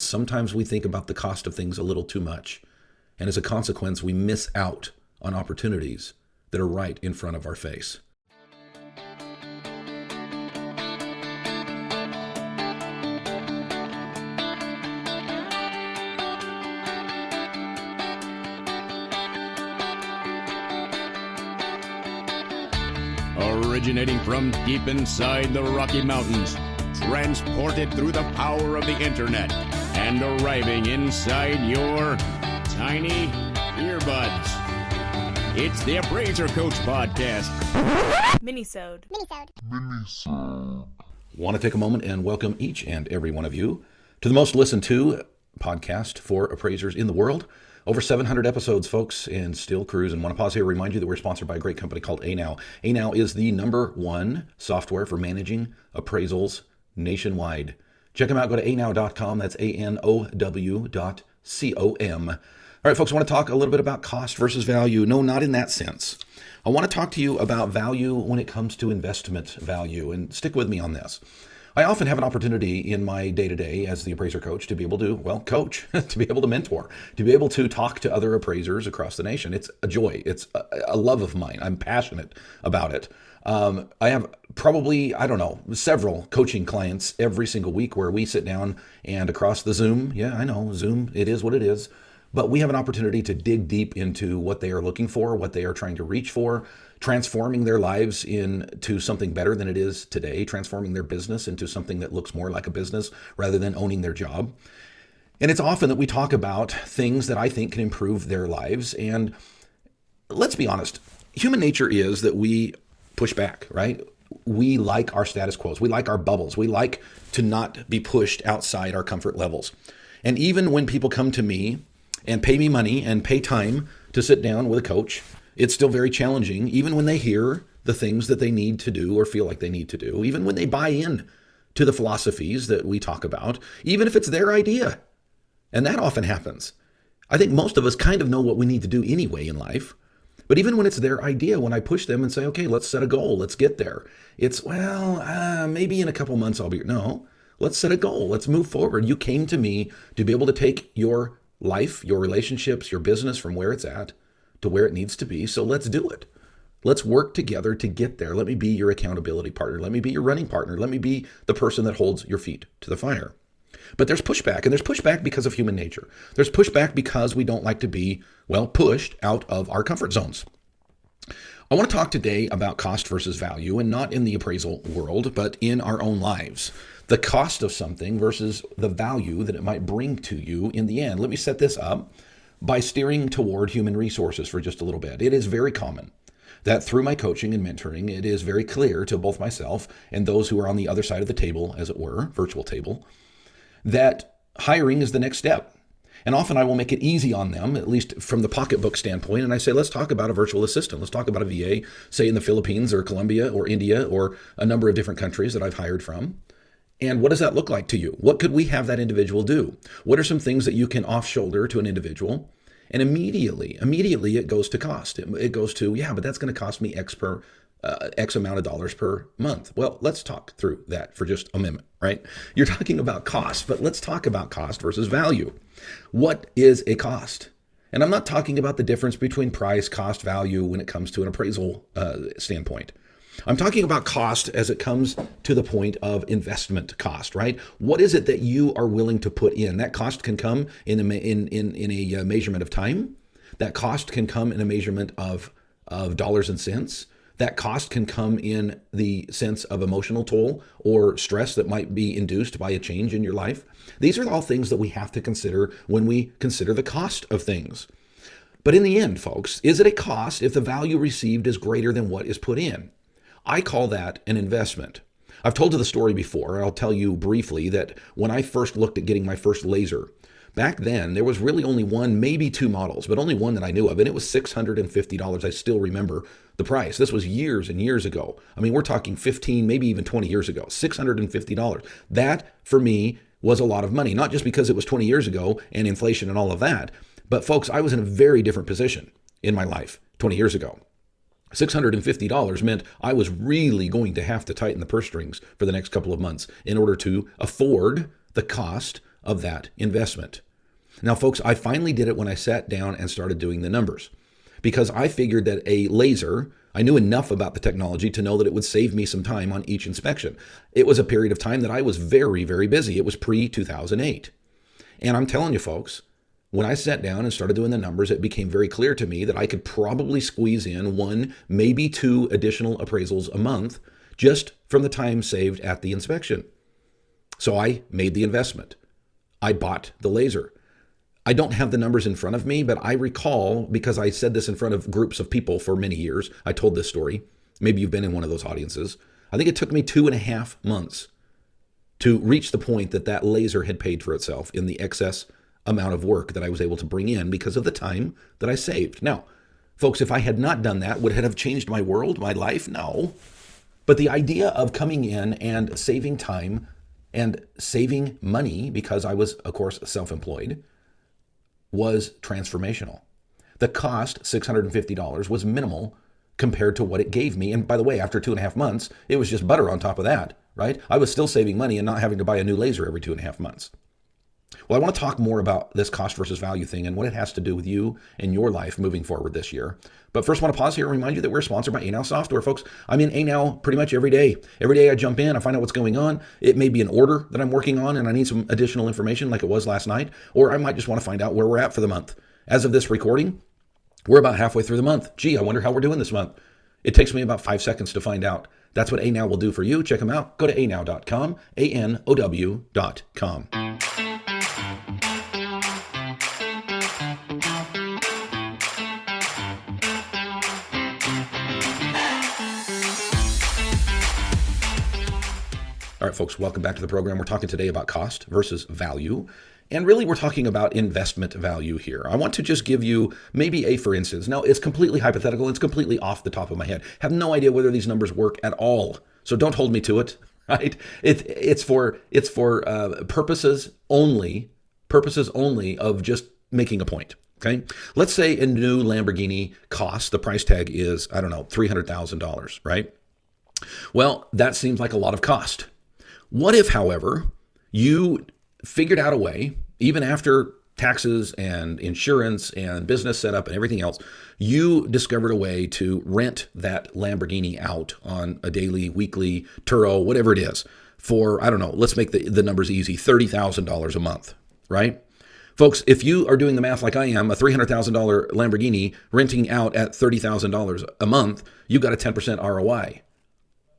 Sometimes we think about the cost of things a little too much. And as a consequence, we miss out on opportunities that are right in front of our face. Originating from deep inside the Rocky Mountains, transported through the power of the internet, and arriving inside your tiny earbuds. It's the Appraiser Coach Podcast. Minisode. Want to take a moment and welcome each and every one of you to the most listened to podcast for appraisers in the world. Over 700 episodes, folks, and still cruising. Want to pause here and remind you that we're sponsored by a great company called ANow. ANow is the #1 software for managing appraisals nationwide. Check them out. Go to anow.com. That's ANOW.com. All right, folks, I want to talk a little bit about cost versus value. No, not in that sense. I want to talk to you about value when it comes to investment value, and stick with me on this. I often have an opportunity in my day-to-day as the appraiser coach to be able to, coach, to be able to mentor, to be able to talk to other appraisers across the nation. It's a joy. It's a love of mine. I'm passionate about it. I have probably, several coaching clients every single week where we sit down and across the Zoom, I know, Zoom, it is what it is, but we have an opportunity to dig deep into what they are looking for, what they are trying to reach for, transforming their lives into something better than it is today, transforming their business into something that looks more like a business rather than owning their job. And it's often that we talk about things that I think can improve their lives. And let's be honest, human nature is that we push back, right? We like our status quos. We like our bubbles. We like to not be pushed outside our comfort levels. And even when people come to me and pay me money and pay time to sit down with a coach, it's still very challenging, even when they hear the things that they need to do or feel like they need to do, even when they buy in to the philosophies that we talk about, even if it's their idea. And that often happens. I think most of us kind of know what we need to do anyway in life. But even when it's their idea, when I push them and say, okay, let's set a goal, let's get there. It's, maybe in a couple months I'll be, no, let's set a goal. Let's move forward. You came to me to be able to take your life, your relationships, your business from where it's at to where it needs to be. So let's do it. Let's work together to get there. Let me be your accountability partner. Let me be your running partner. Let me be the person that holds your feet to the fire. But there's pushback, and there's pushback because of human nature. There's pushback because we don't like to be, pushed out of our comfort zones. I want to talk today about cost versus value, and not in the appraisal world, but in our own lives. The cost of something versus the value that it might bring to you in the end. Let me set this up by steering toward human resources for just a little bit. It is very common that through my coaching and mentoring, it is very clear to both myself and those who are on the other side of the table, as it were, virtual table, that hiring is the next step. And often I will make it easy on them, at least from the pocketbook standpoint. And I say, let's talk about a virtual assistant. Let's talk about a VA, say in the Philippines or Colombia or India or a number of different countries that I've hired from. And what does that look like to you? What could we have that individual do? What are some things that you can off-shoulder to an individual? And immediately it goes to cost. It goes to, but that's going to cost me X amount of dollars per month. Well, let's talk through that for just a minute, right? You're talking about cost, but let's talk about cost versus value. What is a cost? And I'm not talking about the difference between price, cost, value when it comes to an appraisal standpoint. I'm talking about cost as it comes to the point of investment cost, right? What is it that you are willing to put in? That cost can come in a measurement of time. That cost can come in a measurement of dollars and cents. That cost can come in the sense of emotional toll or stress that might be induced by a change in your life. These are all things that we have to consider when we consider the cost of things. But in the end, folks, is it a cost if the value received is greater than what is put in? I call that an investment. I've told you the story before, and I'll tell you briefly that when I first looked at getting my first laser, back then there was really only one, maybe two models, but only one that I knew of, and it was $650. I still remember the price. This was years and years ago. I mean, we're talking 15, maybe even 20 years ago, $650. That, for me, was a lot of money, not just because it was 20 years ago and inflation and all of that, but folks, I was in a very different position in my life 20 years ago. $650 meant I was really going to have to tighten the purse strings for the next couple of months in order to afford the cost of that investment. Now, folks, I finally did it when I sat down and started doing the numbers, because I figured that a laser, I knew enough about the technology to know that it would save me some time on each inspection. It was a period of time that I was very, very busy. It was pre-2008. And I'm telling you, folks, when I sat down and started doing the numbers, it became very clear to me that I could probably squeeze in 1, maybe 2 additional appraisals a month just from the time saved at the inspection. So I made the investment. I bought the laser. I don't have the numbers in front of me, but I recall, because I said this in front of groups of people for many years, I told this story. Maybe you've been in one of those audiences. I think it took me 2.5 months to reach the point that that laser had paid for itself in the excess amount of work that I was able to bring in because of the time that I saved. Now, folks, if I had not done that, would it have changed my world, my life? No. But the idea of coming in and saving time and saving money, because I was, of course, self-employed, was transformational. The cost, $650, was minimal compared to what it gave me. And by the way, after 2.5 months, it was just butter on top of that, right? I was still saving money and not having to buy a new laser every 2.5 months. Well, I want to talk more about this cost versus value thing and what it has to do with you and your life moving forward this year. But first, I want to pause here and remind you that we're sponsored by ANOW Software, folks. I'm in ANOW pretty much every day. Every day I jump in, I find out what's going on. It may be an order that I'm working on and I need some additional information like it was last night, or I might just want to find out where we're at for the month. As of this recording, we're about halfway through the month. Gee, I wonder how we're doing this month. It takes me about 5 seconds to find out. That's what ANOW will do for you. Check them out. Go to anow.com, ANOW.com. All right, folks, welcome back to the program. We're talking today about cost versus value. And really, we're talking about investment value here. I want to just give you maybe a for instance. Now, it's completely hypothetical. It's completely off the top of my head. Have no idea whether these numbers work at all. So don't hold me to it, right? It's for purposes only of just making a point, okay? Let's say a new Lamborghini costs, the price tag is, I don't know, $300,000, right? Well, that seems like a lot of cost. What if, however, you figured out a way, even after taxes and insurance and business setup and everything else, you discovered a way to rent that Lamborghini out on a daily, weekly, Turo, whatever it is, for, I don't know, let's make the numbers easy, $30,000 a month, right? Folks, if you are doing the math like I am, a $300,000 Lamborghini renting out at $30,000 a month, you've got a 10% ROI.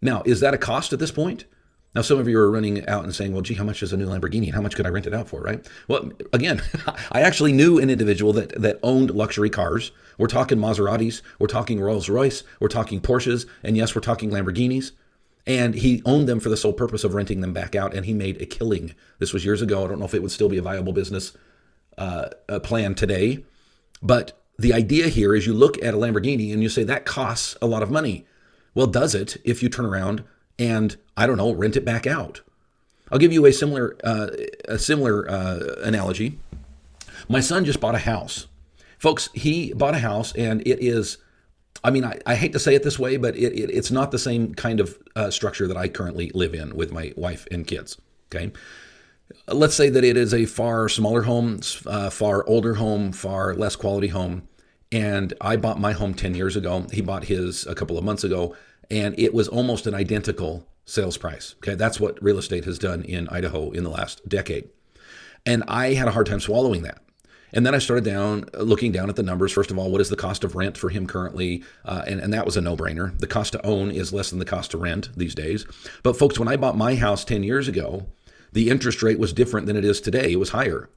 Now, is that a cost at this point? Now, some of you are running out and saying, well, gee, how much is a new Lamborghini and how much could I rent it out for, right? Well, again, I actually knew an individual that owned luxury cars. We're talking Maseratis, we're talking Rolls-Royce, we're talking Porsches, and yes, we're talking Lamborghinis. And he owned them for the sole purpose of renting them back out, and he made a killing. This was years ago. I don't know if it would still be a viable business plan today. But the idea here is you look at a Lamborghini and you say, that costs a lot of money. Well, does it if you turn around and, I don't know, rent it back out? I'll give you a similar analogy. My son just bought a house. Folks, he bought a house, and it is, I mean, I hate to say it this way, but it's not the same kind of structure that I currently live in with my wife and kids, okay? Let's say that it is a far smaller home, far older home, far less quality home, and I bought my home 10 years ago. He bought his a couple of months ago, and it was almost an identical sales price. Okay, that's what real estate has done in Idaho in the last decade. And I had a hard time swallowing that. And then I started looking down at the numbers. First of all, what is the cost of rent for him currently? And that was a no-brainer. The cost to own is less than the cost to rent these days. But folks, when I bought my house 10 years ago, the interest rate was different than it is today. It was higher.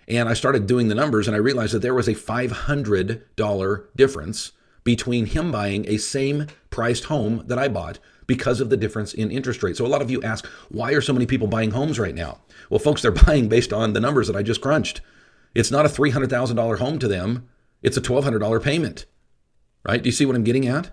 And I started doing the numbers, and I realized that there was a $500 difference between him buying a same priced home that I bought because of the difference in interest rate. So a lot of you ask, why are so many people buying homes right now? Well, folks, they're buying based on the numbers that I just crunched. It's not a $300,000 home to them. It's a $1,200 payment, right? Do you see what I'm getting at?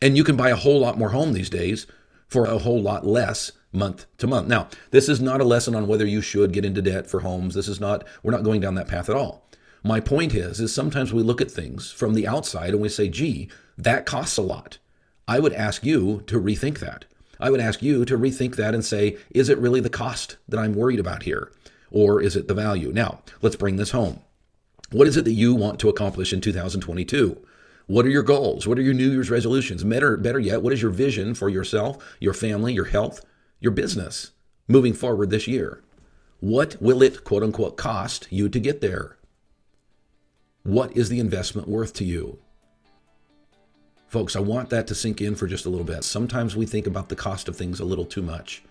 And you can buy a whole lot more home these days for a whole lot less month to month. Now, this is not a lesson on whether you should get into debt for homes. We're not going down that path at all. My point is sometimes we look at things from the outside and we say, gee, that costs a lot. I would ask you to rethink that. I would ask you to rethink that and say, is it really the cost that I'm worried about here? or is it the value? Now, let's bring this home. What is it that you want to accomplish in 2022? What are your goals? What are your New Year's resolutions? Better yet, what is your vision for yourself, your family, your health, your business moving forward this year? What will it, quote unquote, cost you to get there? What is the investment worth to you? Folks, I want that to sink in for just a little bit. Sometimes we think about the cost of things a little too much.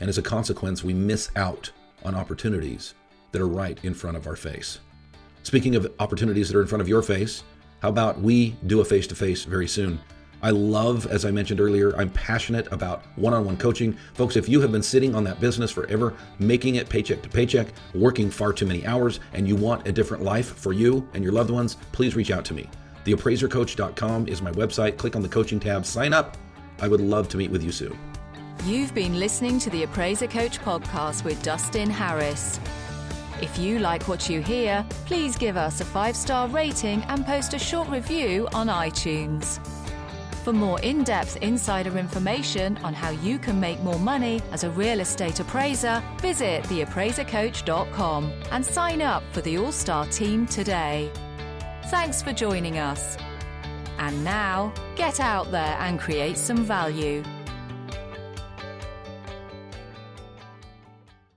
And as a consequence, we miss out on opportunities that are right in front of our face. Speaking of opportunities that are in front of your face, how about we do a face-to-face very soon? I love, as I mentioned earlier, I'm passionate about one-on-one coaching. Folks, if you have been sitting on that business forever, making it paycheck to paycheck, working far too many hours, and you want a different life for you and your loved ones, please reach out to me. TheAppraiserCoach.com is my website. Click on the coaching tab, sign up. I would love to meet with you soon. You've been listening to the Appraiser Coach podcast with Dustin Harris. If you like what you hear, please give us a 5-star rating and post a short review on iTunes. For more in-depth insider information on how you can make more money as a real estate appraiser, visit theappraisercoach.com and sign up for the All-Star team today. Thanks for joining us. And now, get out there and create some value.